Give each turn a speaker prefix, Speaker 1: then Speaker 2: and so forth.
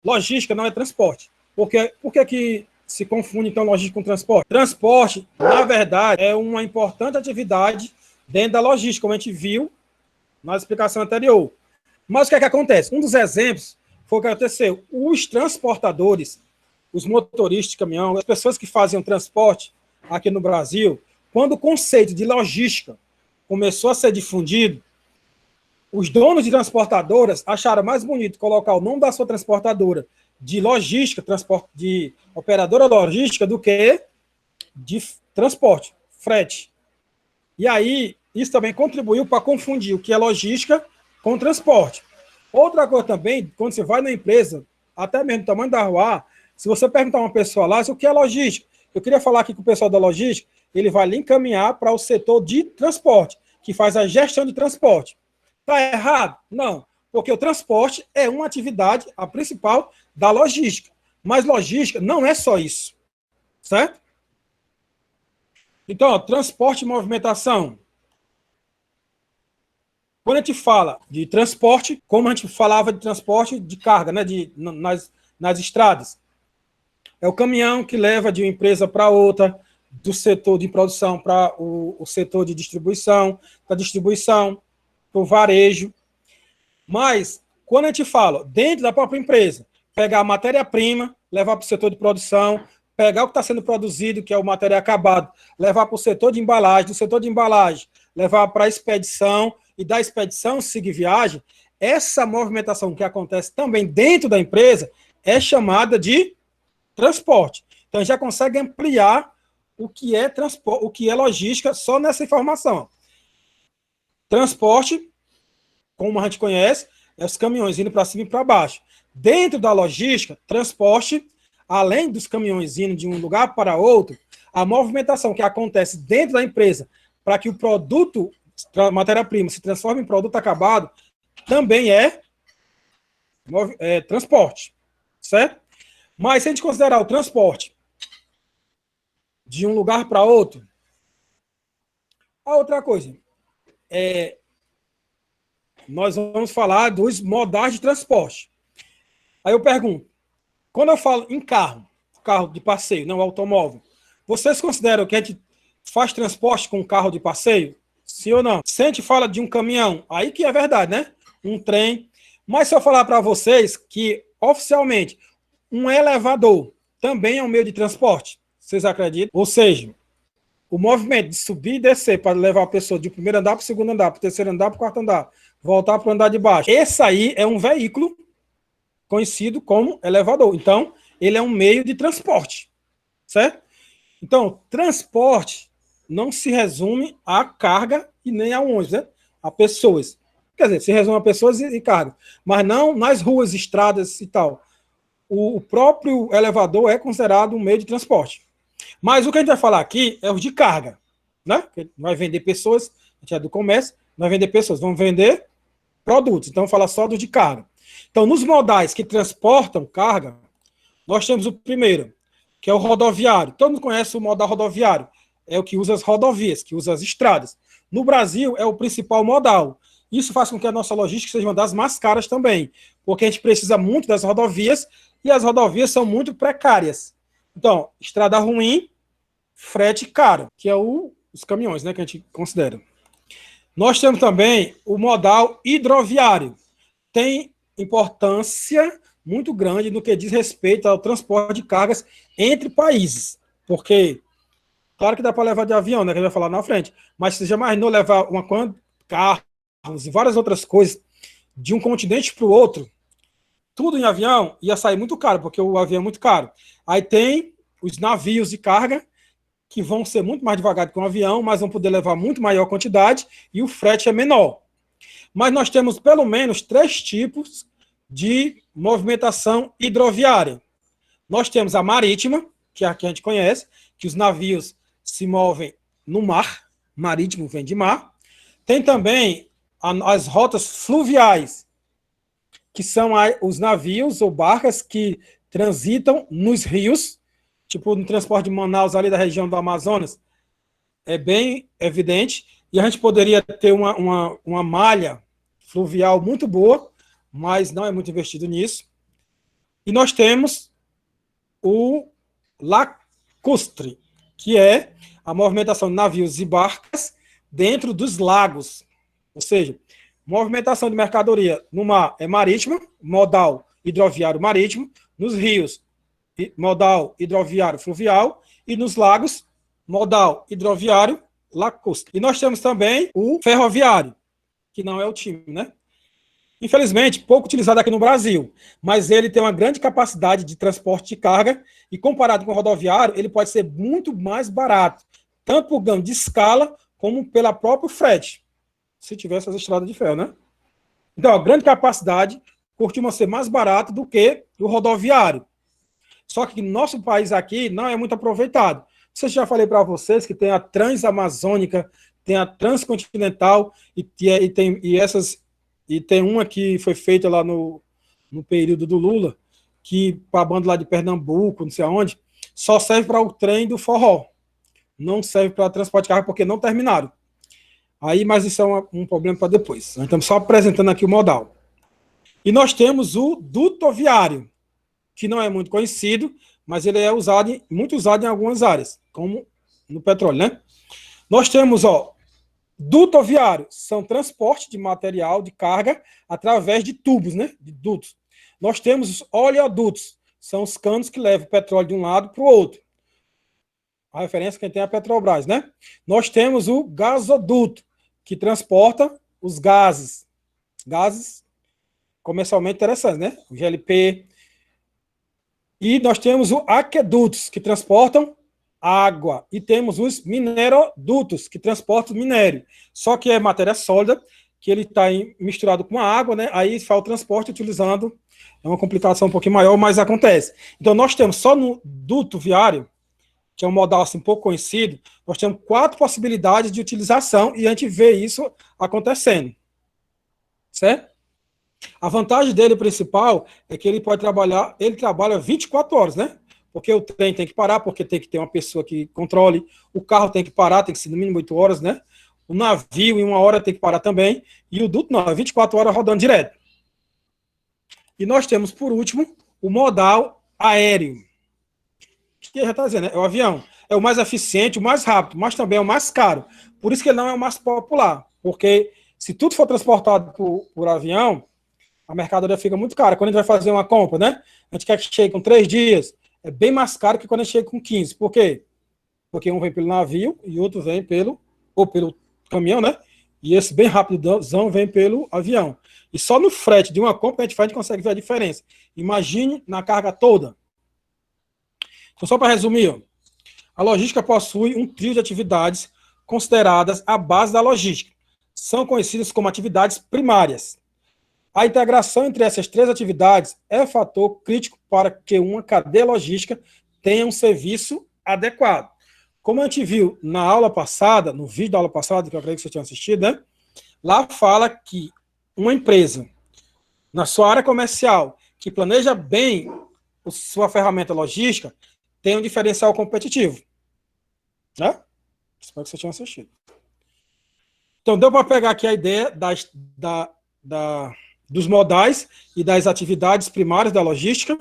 Speaker 1: logística não é transporte. Por que se confunde, então, logística com transporte? Transporte, na verdade, é uma importante atividade dentro da logística, como a gente viu na explicação anterior. Mas o que é que acontece? Um dos exemplos foi o que aconteceu. Os transportadores, os motoristas de caminhão, as pessoas que faziam transporte aqui no Brasil, quando o conceito de logística começou a ser difundido, os donos de transportadoras acharam mais bonito colocar o nome da sua transportadora de logística, de operadora logística, do que de transporte, frete. E aí, isso também contribuiu para confundir o que é logística com transporte. Outra coisa também, quando você vai na empresa, até mesmo o tamanho da rua, se você perguntar a uma pessoa lá, o que é logística? Eu queria falar aqui com o pessoal da logística, ele vai lhe encaminhar para o setor de transporte, que faz a gestão de transporte. Está errado? Não, porque o transporte é uma atividade, a principal, da logística. Mas logística não é só isso, certo? Então, ó, transporte e movimentação. Quando a gente fala de transporte, como a gente falava de transporte de carga, né, nas estradas, é o caminhão que leva de uma empresa para outra, do setor de produção para o setor de distribuição, da distribuição para o varejo. Mas, quando a gente fala dentro da própria empresa, pegar a matéria-prima, levar para o setor de produção, pegar o que está sendo produzido, que é o material acabado, levar para o setor de embalagem, do setor de embalagem, levar para a expedição, e da expedição seguir viagem, essa movimentação que acontece também dentro da empresa é chamada de transporte. Então, a gente já consegue ampliar o que é transporte, o que é logística só nessa informação. Transporte, como a gente conhece, é os caminhões indo para cima e para baixo. Dentro da logística, transporte, além dos caminhões indo de um lugar para outro, a movimentação que acontece dentro da empresa para que o produto, matéria-prima, se transforme em produto acabado, também é transporte, certo? Mas se a gente considerar o transporte de um lugar para outro, a outra coisa, nós vamos falar dos modais de transporte. Aí eu pergunto, quando eu falo em carro de passeio, não automóvel, vocês consideram que a gente faz transporte com carro de passeio? Sim ou não? Se a gente fala de um caminhão, aí que é verdade, né? Um trem. Mas se eu falar para vocês que, oficialmente, um elevador também é um meio de transporte, vocês acreditam? Ou seja, o movimento de subir e descer para levar a pessoa de primeiro andar para o segundo andar, para o terceiro andar para o quarto andar, voltar para o andar de baixo. Esse aí é um veículo conhecido como elevador. Então, ele é um meio de transporte, certo? Então, transporte não se resume a carga e nem a ônibus, né? A pessoas. Quer dizer, se resume a pessoas e carga, mas não nas ruas, estradas e tal. O próprio elevador é considerado um meio de transporte. Mas o que a gente vai falar aqui é os de carga, né? Vai vender pessoas, a gente é do comércio, vai vender pessoas, vamos vender produtos. Então, fala só dos de carga. Então, nos modais que transportam carga, nós temos o primeiro, que é o rodoviário. Todo mundo conhece o modal rodoviário. É o que usa as rodovias, que usa as estradas. No Brasil, é o principal modal. Isso faz com que a nossa logística seja uma das mais caras também, porque a gente precisa muito das rodovias e as rodovias são muito precárias. Então, estrada ruim, frete caro, que é os caminhões, né, que a gente considera. Nós temos também o modal hidroviário. Tem importância muito grande no que diz respeito ao transporte de cargas entre países, porque, claro que dá para levar de avião, né, que a gente vai falar na frente, mas se já imaginou levar carros e várias outras coisas de um continente para o outro, tudo em avião, ia sair muito caro, porque o avião é muito caro. Aí tem os navios de carga, que vão ser muito mais devagar que um avião, mas vão poder levar muito maior quantidade, e o frete é menor. Mas nós temos pelo menos 3 tipos de movimentação hidroviária. Nós temos a marítima, que é a que a gente conhece, que os navios se movem no mar, marítimo vem de mar. Tem também as rotas fluviais, que são os navios ou barcas que transitam nos rios, tipo no transporte de Manaus, ali da região do Amazonas, é bem evidente, e a gente poderia ter uma malha fluvial muito boa, mas não é muito investido nisso. E nós temos o lacustre, que é a movimentação de navios e barcas dentro dos lagos. Ou seja, movimentação de mercadoria no mar é marítima, modal hidroviário marítimo, nos rios, modal hidroviário fluvial, e nos lagos, modal hidroviário lacustre. E nós temos também o ferroviário, que não é o time, né? Infelizmente, pouco utilizado aqui no Brasil, mas ele tem uma grande capacidade de transporte de carga e, comparado com o rodoviário, ele pode ser muito mais barato, tanto por ganho de escala, como pela própria frete, se tivesse as estradas de ferro, né? Então, a grande capacidade costuma ser mais barato do que o rodoviário. Só que no nosso país aqui não é muito aproveitado. Eu já falei para vocês que tem a Transamazônica, tem a Transcontinental e tem uma que foi feita lá no período do Lula, que para a banda lá de Pernambuco, não sei aonde, só serve para o trem do forró. Não serve para transporte de carga porque não terminaram. Aí, mas isso é um problema para depois. Nós estamos só apresentando aqui o modal. E nós temos o dutoviário, que não é muito conhecido, mas ele é muito usado em algumas áreas, como no petróleo, né? Nós temos, dutoviário, são transporte de material, de carga, através de tubos, né? De dutos. Nós temos os oleodutos, são os canos que levam o petróleo de um lado para o outro. A referência quem tem é a Petrobras, né? Nós temos o gasoduto, que transporta os gases. Gases comercialmente interessantes, né? O GLP. E nós temos os aquedutos, que transportam água. E temos os minerodutos, que transportam minério. Só que é matéria sólida, que ele está misturado com a água, né? Aí faz o transporte utilizando. É uma complicação um pouquinho maior, mas acontece. Então, nós temos só no duto viário, que é um modal assim, pouco conhecido, nós temos 4 possibilidades de utilização e a gente vê isso acontecendo. Certo? A vantagem dele principal é que ele trabalha 24 horas, né? Porque o trem tem que parar, porque tem que ter uma pessoa que controle, o carro tem que parar, tem que ser no mínimo 8 horas, né? O navio em 1 hora tem que parar também, e o duto não, é 24 horas rodando direto. E nós temos, por último, o modal aéreo, que já está dizendo, né? É o avião. É o mais eficiente, o mais rápido, mas também é o mais caro. Por isso que ele não é o mais popular, porque se tudo for transportado por avião, a mercadoria fica muito cara. Quando a gente vai fazer uma compra, né? A gente quer que chegue com 3 dias, é bem mais caro que quando a gente chega com 15. Por quê? Porque um vem pelo navio e outro vem pelo caminhão, né? E esse bem rapidozão vem pelo avião. E só no frete de uma compra que a gente faz, a gente consegue ver a diferença. Imagine na carga toda. Então, só para resumir, a logística possui um trio de atividades consideradas a base da logística. São conhecidas como atividades primárias. A integração entre essas 3 atividades é fator crítico para que uma cadeia logística tenha um serviço adequado. Como a gente viu na aula passada, no vídeo da aula passada, que eu acredito que vocês tinham assistido, né? Lá fala que uma empresa, na sua área comercial, que planeja bem sua ferramenta logística, tem um diferencial competitivo. Né? Espero que vocês tenham assistido. Então, deu para pegar aqui a ideia dos modais e das atividades primárias da logística.